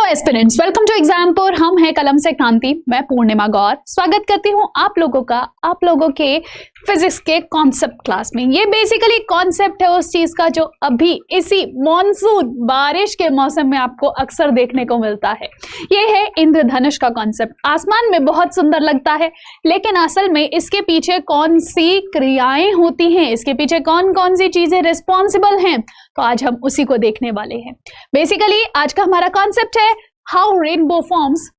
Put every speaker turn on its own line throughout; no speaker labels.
Aspirants, welcome to Exampur. हम हैं कलम से क्रांति। मैं पूर्णिमा गौर स्वागत करती हूं आप लोगों के फिजिक्स के कॉन्सेप्ट क्लास में। ये बेसिकली कॉन्सेप्ट है उस चीज का जो अभी इसी मॉनसून बारिश के मौसम में आपको अक्सर देखने को मिलता है। ये है इंद्रधनुष का कॉन्सेप्ट। आसमान में बहुत सुंदर लगता है, लेकिन असल में इसके पीछे कौन सी क्रियाएं होती हैं, इसके पीछे कौन कौन सी चीजें रिस्पॉन्सिबल हैं, तो आज हम उसी को देखने वाले हैं। बेसिकली आज का हमारा कॉन्सेप्ट है हाउ रेनबो फॉर्म्स।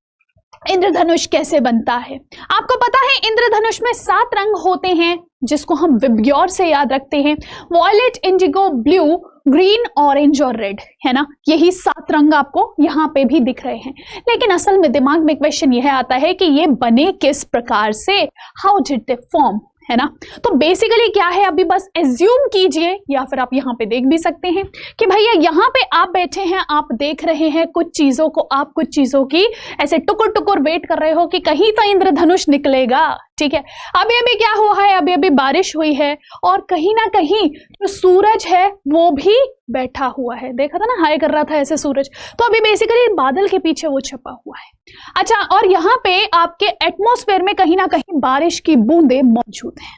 इंद्रधनुष कैसे बनता है। आपको पता है इंद्रधनुष में 7 रंग होते हैं जिसको हम विबग्योर से याद रखते हैं। Violet, indigo, blue, green, orange और रेड, है ना। यही 7 रंग आपको यहाँ पे भी दिख रहे हैं। लेकिन असल में दिमाग में क्वेश्चन यह आता है कि ये बने किस प्रकार से, हाउ डिड दे फॉर्म, है ना। तो बेसिकली क्या है, अभी बस एज्यूम कीजिए या फिर आप यहाँ पे देख भी सकते हैं कि भैया यहाँ पे आप बैठे हैं, आप देख रहे हैं कुछ चीजों को, आप कुछ चीजों की ऐसे टुकुर टुकुर वेट कर रहे हो कि कहीं तो इंद्रधनुष निकलेगा। ठीक है, अभी अभी क्या हुआ है, अभी अभी बारिश हुई है और कहीं ना कहीं जो सूरज है वो भी बैठा हुआ है। देखा था ना, हाई कर रहा था ऐसे सूरज। तो अभी बेसिकली बादल के पीछे वो छुपा हुआ है। अच्छा, और यहाँ पे आपके एटमॉस्फेयर में कहीं ना कहीं बारिश की बूंदें मौजूद हैं।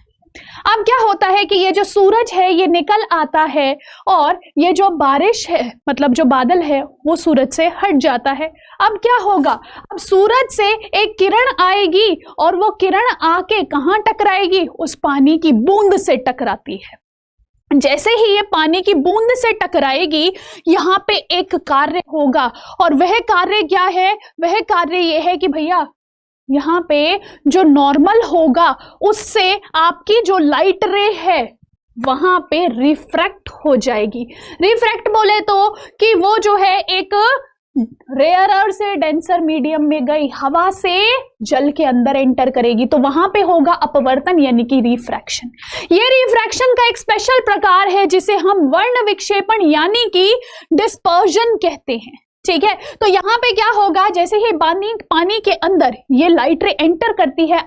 अब क्या होता है कि ये जो सूरज है ये निकल आता है और ये जो बारिश है, मतलब जो बादल है, वो सूरज से हट जाता है। अब क्या होगा, अब सूरज से एक किरण आएगी और वो किरण आके कहाँ टकराएगी, उस पानी की बूंद से टकराती है। जैसे ही ये पानी की बूंद से टकराएगी, यहाँ पे एक कार्य होगा और वह कार्य क्या है, वह कार्य ये है कि भैया यहाँ पे जो नॉर्मल होगा उससे आपकी जो लाइट रे है वहां पे रिफ्रैक्ट हो जाएगी। रिफ्रैक्ट बोले तो कि वो जो है एक रेयरर से डेंसर मीडियम में गई, हवा से जल के अंदर एंटर करेगी, तो वहां पे होगा अपवर्तन यानी कि रिफ्रैक्शन। ये रिफ्रैक्शन का एक स्पेशल प्रकार है जिसे हम वर्ण विक्षेपण यानी कि डिस्पर्जन कहते हैं। ठीक है, तो यहाँ पे क्या होगा, जैसे ही पानी के अंदर ये लाइट रे एंटर करती है,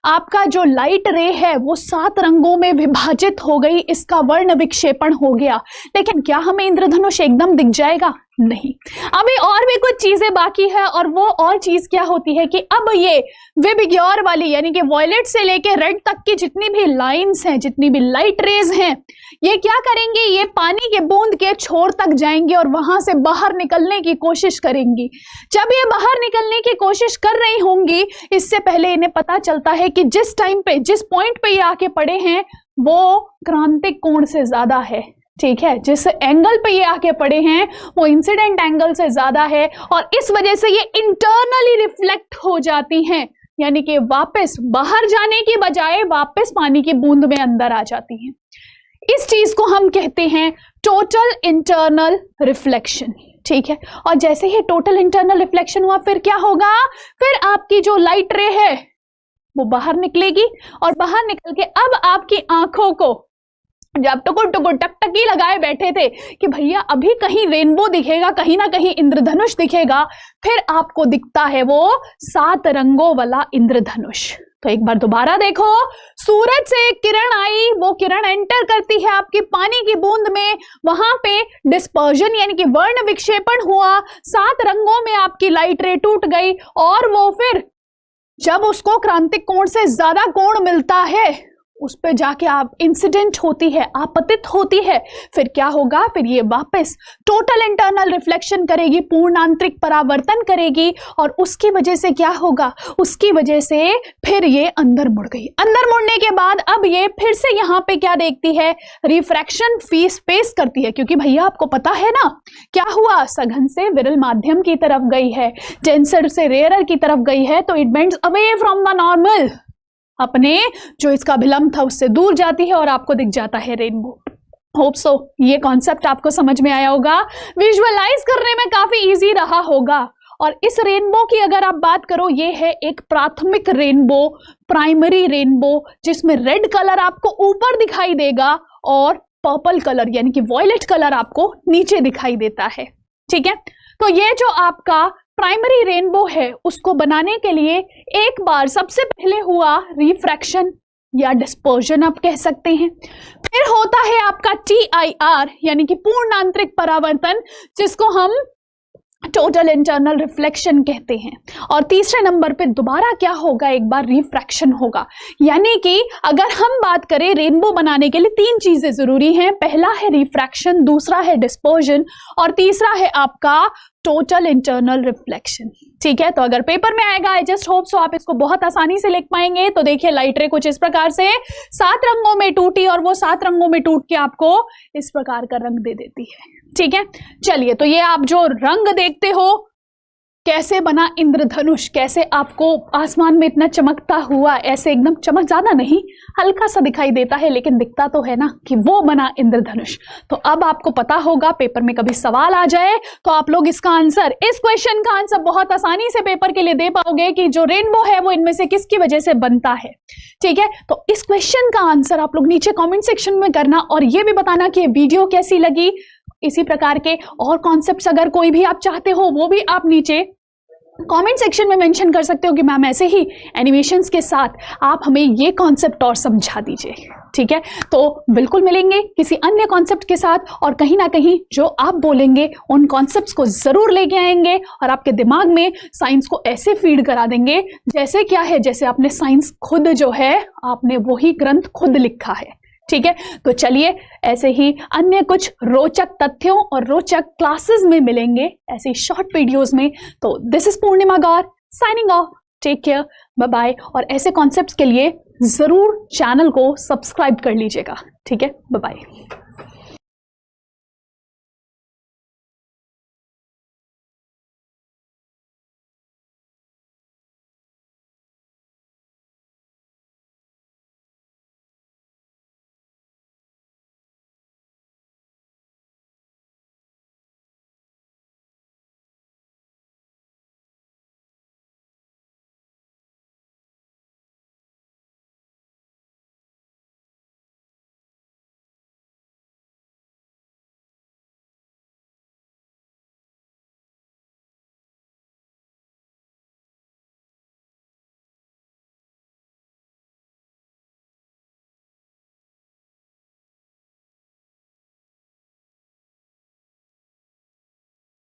आपका जो लाइट रे है वो 7 रंगों में विभाजित हो गई, इसका वर्ण विक्षेपण हो गया। लेकिन क्या हमें इंद्रधनुष एकदम दिख जाएगा? नहीं, अभी और भी कुछ चीजें बाकी है। और वो और चीज क्या होती है कि अब ये विबग्योर वाली यानी कि वॉयलेट से लेके रेड तक की जितनी भी लाइंस हैं, जितनी भी लाइट रेज हैं, ये क्या करेंगे, ये पानी के बूंद के छोर तक जाएंगे और वहां से बाहर निकलने की कोशिश करेंगी। जब ये बाहर निकलने की कोशिश कर रही होंगी, इससे पहले इन्हें पता चलता है कि जिस टाइम पे, जिस पॉइंट पे ये आके पड़े हैं वो क्रांतिक कोण से ज्यादा है। ठीक है, जिस एंगल पे ये आके पड़े हैं वो इंसिडेंट एंगल से ज्यादा है और इस वजह से ये इंटरनली रिफ्लेक्ट हो जाती हैं, यानी कि वापस बाहर जाने की बजाय वापस पानी की बूंद में अंदर आ जाती हैं। इस चीज को हम कहते हैं टोटल इंटरनल रिफ्लेक्शन। ठीक है, और जैसे ही टोटल इंटरनल रिफ्लेक्शन हुआ, फिर क्या होगा, फिर आपकी जो लाइट रे है वो बाहर निकलेगी और बाहर निकल के अब आपकी आंखों को, जब टुकुर टुकुर टकटकी लगाए बैठे थे कि भैया अभी कहीं रेनबो दिखेगा, कहीं ना कहीं इंद्रधनुष दिखेगा, फिर आपको दिखता है वो 7 रंगों वाला इंद्रधनुष। तो एक बार दोबारा देखो, सूरज से एक किरण आई, वो किरण एंटर करती है आपकी पानी की बूंद में, वहां पे डिस्पर्जन यानी कि वर्ण विक्षेपण हुआ, 7 रंगों में आपकी लाइट रे टूट गई और वो फिर जब उसको क्रांतिक कोण से ज्यादा कोण मिलता है उस पे जाके आप इंसिडेंट होती है, आपतित होती है, फिर क्या होगा, फिर ये वापस टोटल इंटरनल रिफ्लेक्शन करेगी, पूर्णांतरिक परावर्तन करेगी और उसकी वजह से क्या होगा, उसकी वजह से फिर ये अंदर मुड़ गई। अंदर मुड़ने के बाद अब ये फिर से यहाँ पे क्या देखती है, रिफ्रैक्शन फेस करती है, क्योंकि भैया आपको पता है ना क्या हुआ, सघन से विरल माध्यम की तरफ गई है, डेंसर से रेयरर की तरफ गई है, तो it bends away from the normal, अपने जो इसका अभिलंब था उससे दूर जाती है और आपको दिख जाता है रेनबो। होप सो ये कॉन्सेप्ट आपको समझ में आया होगा, विजुअलाइज करने में काफी इजी रहा होगा। और इस रेनबो की अगर आप बात करो, ये है एक प्राथमिक रेनबो, प्राइमरी रेनबो, जिसमें रेड कलर आपको ऊपर दिखाई देगा और पर्पल कलर यानी कि वॉयलेट कलर आपको नीचे दिखाई देता है। ठीक है, तो ये जो आपका प्राइमरी रेनबो है उसको बनाने के लिए एक बार सबसे पहले हुआ रिफ्रैक्शन या डिस्पर्जन आप कह सकते हैं। फिर होता है आपका TIR यानी कि पूर्णांतरिक परावर्तन, जिसको हम टोटल इंटरनल रिफ्लेक्शन कहते हैं। और तीसरे नंबर पे दोबारा क्या होगा, एक बार रिफ्रैक्शन होगा। यानी कि अगर हम बात करें रेनबो बनाने के लिए 3 चीजें जरूरी हैं। पहला है रिफ्रैक्शन, दूसरा है डिस्पर्जन और तीसरा है आपका टोटल इंटरनल रिफ्लेक्शन। ठीक है, तो अगर पेपर में आएगा, आई जस्ट होप सो आप इसको बहुत आसानी से लिख पाएंगे। तो देखिए लाइट रे कुछ इस प्रकार से 7 रंगों में टूटी और वो 7 रंगों में टूट के आपको इस प्रकार का रंग दे देती है। ठीक है, चलिए, तो ये आप जो रंग देखते हो, कैसे बना इंद्रधनुष, कैसे आपको आसमान में इतना चमकता हुआ, ऐसे एकदम चमक ज्यादा नहीं, हल्का सा दिखाई देता है, लेकिन दिखता तो है ना कि वो बना इंद्रधनुष। तो अब आपको पता होगा, पेपर में कभी सवाल आ जाए तो आप लोग इसका आंसर, इस क्वेश्चन का आंसर बहुत आसानी से पेपर के लिए दे पाओगे कि जो रेनबो है वो इनमें से किसकी वजह से बनता है। ठीक है, तो इस क्वेश्चन का आंसर आप लोग नीचे कॉमेंट सेक्शन में करना और ये भी बताना कि ये वीडियो कैसी लगी। इसी प्रकार के और कॉन्सेप्ट्स अगर कोई भी आप चाहते हो, वो भी आप नीचे कमेंट सेक्शन में मेंशन कर सकते हो कि मैम ऐसे ही एनिमेशंस के साथ आप हमें ये कॉन्सेप्ट और समझा दीजिए। ठीक है, तो बिल्कुल मिलेंगे किसी अन्य कॉन्सेप्ट के साथ और कहीं ना कहीं जो आप बोलेंगे उन कॉन्सेप्ट्स को जरूर लेके आएंगे और आपके दिमाग में साइंस को ऐसे फीड करा देंगे जैसे क्या है, जैसे आपने साइंस खुद जो है, आपने वही ग्रंथ खुद लिखा है। ठीक है, तो चलिए ऐसे ही अन्य कुछ रोचक तथ्यों और रोचक क्लासेस में मिलेंगे, ऐसे शॉर्ट वीडियोस में। तो this is Purnima Gaur signing off, take care, bye bye. और ऐसे कॉन्सेप्ट्स के लिए जरूर चैनल को सब्सक्राइब कर लीजिएगा। ठीक है, बाय बाय।